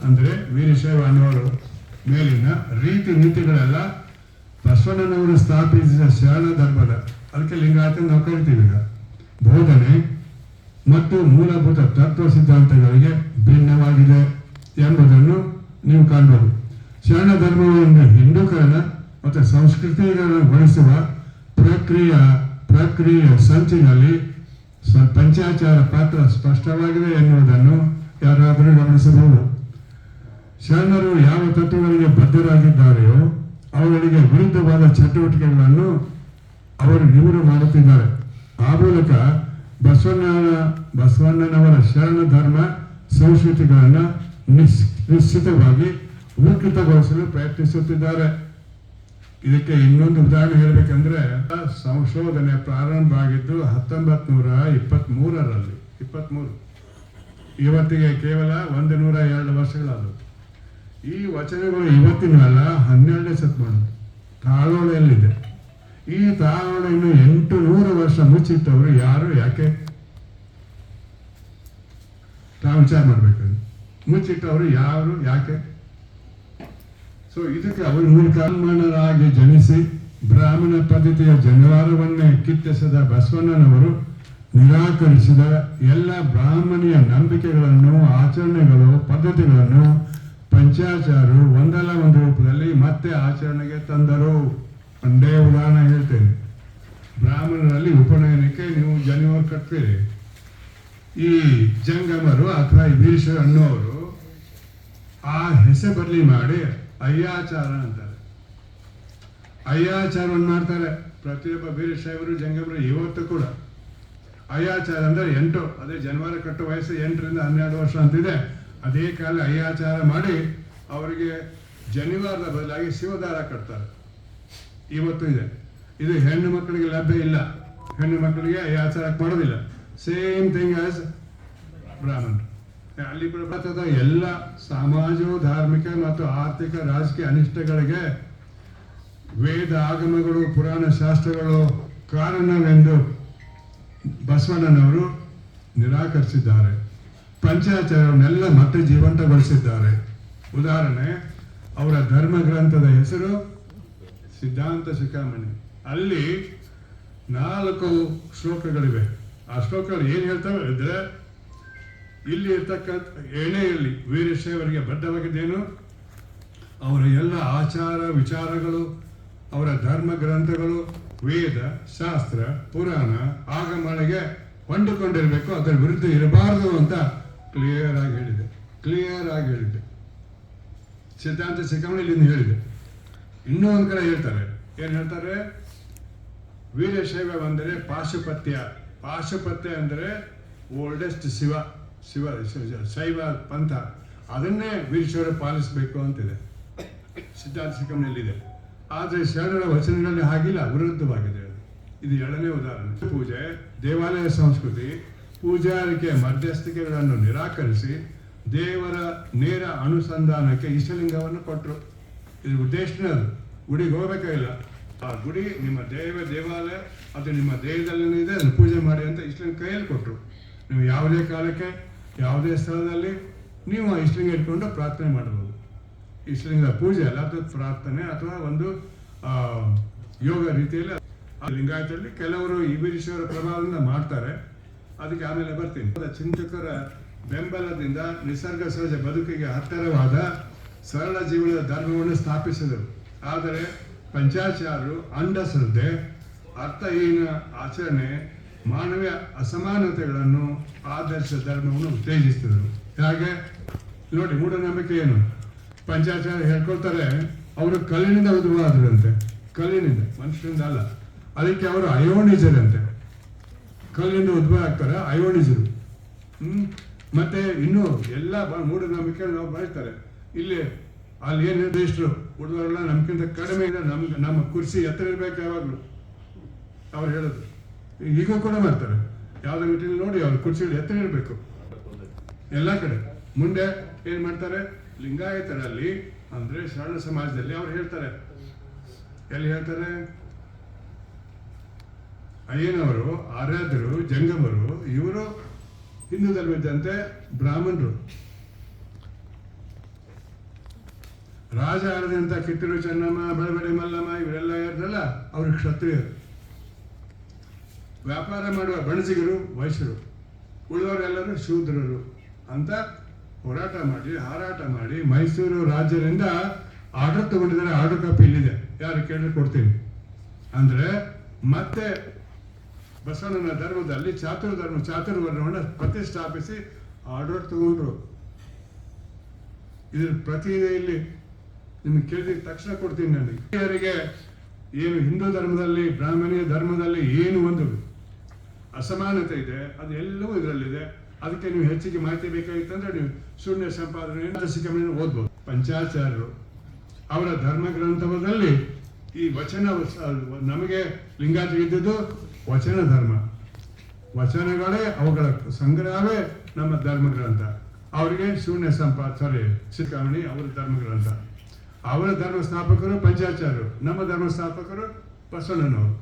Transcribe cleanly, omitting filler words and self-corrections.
ಅಂದರೆ ವೀರಶೈವ ಅನ್ನೋರು ಮೇಲಿನ ರೀತಿ ನೀತಿಗಳೆಲ್ಲ ಬಸವಣ್ಣನವರು ಸ್ಥಾಪಿಸಿದ ಶರಣ ಧರ್ಮದ, ಅದಕ್ಕೆ ಲಿಂಗಾಯತ ನಾವು ಕರಿತೀವಿ ಈಗ, ಬೋಧನೆ ಮತ್ತು ಮೂಲಭೂತ ತತ್ವ ಸಿದ್ಧಾಂತಗಳಿಗೆ ಭಿನ್ನವಾಗಿದೆ ಎಂಬುದನ್ನು ನೀವು ಕಾಣಬಹುದು. ಶರಣ ಧರ್ಮವನ್ನು ಹಿಂದೂಕರಣ ಮತ್ತು ಸಂಸ್ಕೃತಿಗೊಳಿಸುವ ಪ್ರಕ್ರಿಯೆ ಸಂಚಿನಲ್ಲಿ ಪಂಚಾಚಾರ ಪಾತ್ರ ಸ್ಪಷ್ಟವಾಗಿದೆ ಎನ್ನುವುದನ್ನು ಯಾರಾದರೂ ಗಮನಿಸಬಹುದು. ಶರಣರು ಯಾವ ತತ್ವಗಳಿಗೆ ಬದ್ಧರಾಗಿದ್ದಾರೆಯೋ ಅವುಗಳಿಗೆ ವಿರುದ್ಧವಾದ ಚಟುವಟಿಕೆಗಳನ್ನು ಇವರು ಮಾಡುತ್ತಿದ್ದಾರೆ. ಆ ಮೂಲಕ ಬಸವಣ್ಣನವರ ಶರಣ ಧರ್ಮ ಸಂಸ್ಕೃತಿಗಳನ್ನು ನಿಶ್ಚಿತವಾಗಿ ವಿಕೃತಗೊಳಿಸಲು ಪ್ರಯತ್ನಿಸುತ್ತಿದ್ದಾರೆ. ಇದಕ್ಕೆ ಇನ್ನೊಂದು ಉದಾಹರಣೆ ಹೇಳಬೇಕಂದ್ರೆ, ಸಂಶೋಧನೆ ಪ್ರಾರಂಭ ಆಗಿದ್ದು 1923 ಇವತ್ತಿಗೆ ಕೇವಲ 102 ವರ್ಷಗಳಾದವು. ಈ ವಚನಗಳು ಇವತ್ತಿನಲ್ಲ 12ನೇ ಶತಮಾನ ತಾಳೋಳೆಯಲ್ಲಿದೆ. ಈ ತಾಳೋಳೆಯನ್ನು 800 ವರ್ಷ ಮುಚ್ಚಿಟ್ಟವರು ಯಾರು, ಯಾಕೆ? ತಾವು ವಿಚಾರ ಮಾಡ್ಬೇಕು. ಮುಚ್ಚಿಟ್ಟವರು ಯಾರು, ಯಾಕೆ? ಸೊ ಇದಕ್ಕೆ ಅವರು ಬ್ರಾಹ್ಮಣರಾಗಿ ಜನಿಸಿ ಬ್ರಾಹ್ಮಣ ಪದ್ಧತಿಯ ಜನವಾರವನ್ನೇ ಕಿತ್ತೆಸೆದ ಬಸವಣ್ಣನವರು ನಿರಾಕರಿಸಿದ ಎಲ್ಲ ಬ್ರಾಹ್ಮಣೀಯ ನಂಬಿಕೆಗಳನ್ನು, ಆಚರಣೆಗಳು, ಪದ್ಧತಿಗಳನ್ನು ಪಂಚಾಚಾರು ಒಂದಲ್ಲ ಒಂದು ರೂಪದಲ್ಲಿ ಮತ್ತೆ ಆಚರಣೆಗೆ ತಂದರು. ಒಂದೇ ಉದಾಹರಣೆ ಹೇಳ್ತೇನೆ. ಬ್ರಾಹ್ಮಣರಲ್ಲಿ ಉಪನಯನಕ್ಕೆ ನೀವು ಜನಿವಾರ ಕಟ್ತೀರಿ. ಈ ಜಂಗಮರು ಅಥವಾ ಈ ವೀರಶೈವ ಅನ್ನೋರು ಆ ಹೆಸರು ಬದಲಿ ಮಾಡಿ ಅಯ್ಯಾಚಾರ ಅಂತಾರೆ. ಅಯ್ಯಾಚಾರವನ್ನು ಮಾಡ್ತಾರೆ ಪ್ರತಿಯೊಬ್ಬ ವೀರಶೈವರು ಜಂಗಮರು ಇವತ್ತು ಕೂಡ. ಅಯ್ಯಾಚಾರ ಅಂದರೆ 8, ಅದೇ ಜನಿವಾರ ಕಟ್ಟುವ ವಯಸ್ಸು 8ರಿಂದ 12 ವರ್ಷ ಅಂತಿದೆ. ಅದೇ ಕಾಲ ಅಯ್ಯಾಚಾರ ಮಾಡಿ ಅವರಿಗೆ ಜನಿವಾರದ ಬದಲಾಗಿ ಶಿವದಾರ ಕಟ್ತಾರೆ. ಇವತ್ತು ಇದೆ. ಇದು ಹೆಣ್ಣು ಮಕ್ಕಳಿಗೆ ಲಭ್ಯ ಇಲ್ಲ. ಹೆಣ್ಣು ಮಕ್ಕಳಿಗೆ ಅಯ್ಯಾಚಾರ ಮಾಡೋದಿಲ್ಲ. ಸೇಮ್ ಥಿಂಗ್ ಆಸ್ ಬ್ರಾಹ್ಮಣರು. ಅಲ್ಲಿ ಕೂಡ ಬರ್ತದ ಎಲ್ಲ ಸಮಾಜ, ಧಾರ್ಮಿಕ ಮತ್ತು ಆರ್ಥಿಕ ರಾಜಕೀಯ ಅನಿಷ್ಟಗಳಿಗೆ ವೇದ, ಆಗಮಗಳು, ಪುರಾಣ ಶಾಸ್ತ್ರಗಳು ಕಾರಣವೆಂದು ಬಸವಣ್ಣನವರು ನಿರಾಕರಿಸಿದ್ದಾರೆ. ಪಂಚಾಚಾರವನ್ನೆಲ್ಲ ಮತ್ತೆ ಜೀವಂತಗೊಳಿಸಿದ್ದಾರೆ. ಉದಾಹರಣೆ, ಅವರ ಧರ್ಮ ಗ್ರಂಥದ ಹೆಸರು ಸಿದ್ಧಾಂತ ಶಿಖಾಮಣಿ. ಅಲ್ಲಿ 4 ಶ್ಲೋಕಗಳಿವೆ. ಆ ಶ್ಲೋಕಗಳು ಏನು ಹೇಳ್ತವೆ ಅಂದರೆ, ಇಲ್ಲಿ ಇರ್ತಕ್ಕಂಥ ಎಣೆಯಲ್ಲಿ ವೀರಶೈವರಿಗೆ ಬದ್ಧವಾಗಿದ್ದೇನು, ಅವರ ಎಲ್ಲ ಆಚಾರ ವಿಚಾರಗಳು, ಅವರ ಧರ್ಮ ಗ್ರಂಥಗಳು ವೇದ, ಶಾಸ್ತ್ರ, ಪುರಾಣ, ಆಗಮಗಳಿಗೆ ಹೊಂದಿಕೊಂಡಿರಬೇಕು, ಅದರ ವಿರುದ್ಧ ಇರಬಾರದು ಅಂತ ಕ್ಲಿಯರ್ ಆಗಿ ಹೇಳಿದೆ. ಸಿದ್ಧಾಂತ ಶಿಖಾಮಣಿಯಿಂದ ಹೇಳಿದೆ. ಇನ್ನೂ ಒಂದು ಕಡೆ ಹೇಳ್ತಾರೆ. ಏನು ಹೇಳ್ತಾರೆ? ವೀರಶೈವ ಅಂದರೆ ಪಾಶುಪತ್ಯ ಅಂದರೆ ಓಲ್ಡೆಸ್ಟ್ ಶೈವ ಪಂಥ, ಅದನ್ನೇ ವೀರಶೈವರು ಪಾಲಿಸಬೇಕು ಅಂತಿದೆ ಸಿದ್ಧಾಂತ ಶಿಖಾಮಣಿಯಲ್ಲಿದೆ. ಆದರೆ ಶರಣರ ವಚನಗಳಲ್ಲಿ ಹಾಗಿಲ್ಲ, ವಿರುದ್ಧವಾಗಿದೆ. ಇದು 2ನೇ ಉದಾಹರಣೆ. ಪೂಜೆ, ದೇವಾಲಯ ಸಂಸ್ಕೃತಿ, ಪೂಜಾರಿಕೆ ಮಧ್ಯಸ್ಥಿಕೆಗಳನ್ನು ನಿರಾಕರಿಸಿ ದೇವರ ನೇರ ಅನುಸಂಧಾನಕ್ಕೆ ಇಷ್ಟಲಿಂಗವನ್ನು ಕೊಟ್ಟರು. ಇದು ಉದ್ದೇಶನೇ ಅದು. ಗುಡಿಗೆ ಹೋಗಬೇಕಾಗಿಲ್ಲ. ಆ ಗುಡಿ ನಿಮ್ಮ ದೇವಾಲಯ, ಅದು ನಿಮ್ಮ ದೇಹದಲ್ಲೇ ಇದೆ, ಅದನ್ನು ಪೂಜೆ ಮಾಡಿ ಅಂತ ಇಷ್ಟಲಿಂಗ ಕೈಯಲ್ಲಿ ಕೊಟ್ಟರು. ನೀವು ಯಾವುದೇ ಕಾಲಕ್ಕೆ ಯಾವುದೇ ಸ್ಥಳದಲ್ಲಿ ನೀವು ಆ ಇಷ್ಟಲಿಂಗ ಇಟ್ಕೊಂಡು ಪ್ರಾರ್ಥನೆ ಮಾಡಬಹುದು. ಇಷ್ಟಲಿಂಗದ ಪೂಜೆ ಅಲ್ಲ, ಅದು ಪ್ರಾರ್ಥನೆ ಅಥವಾ ಒಂದು ಯೋಗ ರೀತಿಯಲ್ಲಿ. ಲಿಂಗಾಯತದಲ್ಲಿ ಕೆಲವರು ಈ ವೀರಶೈವರ ಪ್ರಭಾವದಿಂದ ಮಾಡ್ತಾರೆ. ಅದಕ್ಕೆ ಆಮೇಲೆ ಬರ್ತೀನಿ. ಚಿಂತಕರ ಬೆಂಬಲದಿಂದ ನಿಸರ್ಗ ಸಹಜ ಬದುಕಿಗೆ ಹತ್ತಿರವಾದ ಸರಳ ಜೀವನದ ಧರ್ಮವನ್ನು ಸ್ಥಾಪಿಸಿದರು. ಆದರೆ ಪಂಚಾಚಾರರು ಅಂಧಶ್ರದ್ಧೆ, ಅರ್ಥಹೀನ ಆಚರಣೆ, ಮಾನವೀಯ ಅಸಮಾನತೆಗಳನ್ನು ಆದರ್ಶ ಧರ್ಮವನ್ನು ಉತ್ತೇಜಿಸಿದರು. ಹಾಗೆ ನೋಡಿ, ಮೂಢನಂಬಿಕೆ ಏನು? ಪಂಚಾಚಾರ ಹೇಳ್ಕೊಳ್ತಾರೆ ಅವರು ಕಲ್ಲಿನಿಂದ ಉದ್ಭವವಾದ್ರಂತೆ. ಕಲ್ಲಿನಿಂದ, ಮನುಷ್ಯರಿಂದ ಅಲ್ಲ. ಅದಕ್ಕೆ ಅವರು ಅಯೋನಿಜರಂತೆ. ಕಲ್ಲಿಂದ ಉದ್ಭವ ಆಗ್ತಾರೆ ಅಯೋನಿಜರು. ಮತ್ತೆ ಇನ್ನೂ ಎಲ್ಲ ಮೂಢನಂಬಿಕೆ ನಾವು ಬಳಸ್ತಾರೆ. ಇಲ್ಲಿ ಅಲ್ಲಿ ಏನು ನಿರ್ದಿಷ್ಟರು ಹುಡುಗರೆಲ್ಲ ನಮ್ಗಿಂತ ಕಡಿಮೆ ಇದೆ, ನಮ್ಮ ಕುರ್ಸಿ ಎತ್ತರ ಇರಬೇಕು ಯಾವಾಗಲೂ ಅವ್ರು ಹೇಳೋದು. ಈಗ ಕೂಡ ಮಾಡ್ತಾರೆ. ಯಾವುದೋ ಮೀಟಿಂಗ್ ನೋಡಿ ಅವ್ರ ಕುರ್ಚಿಗಳು ಎತ್ತರ ಇರಬೇಕು ಎಲ್ಲ ಕಡೆ. ಮುಂದೆ ಏನು ಮಾಡ್ತಾರೆ? ಲಿಂಗಾಯತರಲ್ಲಿ ಅಂದರೆ ಶರಣ ಸಮಾಜದಲ್ಲಿ ಅವ್ರು ಹೇಳ್ತಾರೆ. ಎಲ್ಲಿ ಹೇಳ್ತಾರೆ? ಅಯ್ಯನವರು, ಆರಾಧ್ಯರು, ಜಂಗಮರು ಇವರು ಹಿಂದೂ ಧರ್ಮದಂತೆ ಬ್ರಾಹ್ಮಣರು. ರಾಜ ಆಳದಂಥ ಕಿತ್ತೂರು ಚೆನ್ನಮ್ಮ, ಬೆಳವಡಿ ಮಲ್ಲಮ್ಮ ಇವರೆಲ್ಲ ಇರಲ್ಲ, ಅವರು ಕ್ಷತ್ರಿಯರು. ವ್ಯಾಪಾರ ಮಾಡುವ ಬಣಜಿಗರು ವೈಶ್ಯರು, ಉಳಿದವರೆಲ್ಲರೂ ಶೂದ್ರರು ಅಂತ ಹೋರಾಟ ಮಾಡಿ ಹಾರಾಟ ಮಾಡಿ ಮೈಸೂರು ರಾಜ್ಯದಿಂದ ಆರ್ಡರ್ ತಗೊಂಡಿದ್ದಾರೆ. ಆರ್ಡರ್ ಕಾಪಿ ಇಲ್ಲಿದೆ, ಯಾರು ಕೇಳಿದ್ರೆ ಕೊಡ್ತೀನಿ. ಅಂದರೆ ಮತ್ತೆ ಬಸವಣ್ಣನ ಧರ್ಮದಲ್ಲಿ ಚಾತುರ್ವರ್ಣವನ್ನು ಪ್ರತಿಷ್ಠಾಪಿಸಿ ಆರ್ಡರ್ ತಗೊಂಡ್ರು. ಇದ್ರ ಪ್ರತಿ ಇಲ್ಲಿ ನಿಮ್ಗೆ ಕೇಳಿದ ತಕ್ಷಣ ಕೊಡ್ತೀನಿ. ನನಗೆ ಅವರಿಗೆ ಏನು ಹಿಂದೂ ಧರ್ಮದಲ್ಲಿ ಬ್ರಾಹ್ಮಣೀಯ ಧರ್ಮದಲ್ಲಿ ಏನು ಒಂದು ಅಸಮಾನತೆ ಇದೆ ಅದು ಎಲ್ಲವೂ ಇದರಲ್ಲಿದೆ. ಅದಕ್ಕೆ ನೀವು ಹೆಚ್ಚಿಗೆ ಮಾಹಿತಿ ಬೇಕಾಗಿತ್ತಂದ್ರೆ ನೀವು ಶೂನ್ಯ ಸಂಪಾದನೆ ಓದ್ಬೋದು. ಪಂಚಾಚಾರ್ಯರು ಅವರ ಧರ್ಮ ಗ್ರಂಥದಲ್ಲಿ ಈ ವಚನ, ನಮಗೆ ಲಿಂಗಾಯತ ಇದ್ದಿದ್ದು ವಚನ ಧರ್ಮ, ವಚನಗಳೇ ಅವುಗಳ ಸಂಗ್ರಹವೇ ನಮ್ಮ ಧರ್ಮ ಗ್ರಂಥ. ಅವರಿಗೆ ಶೂನ್ಯ ಸಿಕ್ಕಾಮಣಿ ಅವರ ಧರ್ಮ ಗ್ರಂಥ. ಅವರ ಧರ್ಮ ಸ್ಥಾಪಕರು ಪಂಚಾಚಾರ್ಯರು, ನಮ್ಮ ಧರ್ಮ ಸ್ಥಾಪಕರು ಬಸವಣ್ಣನವರು.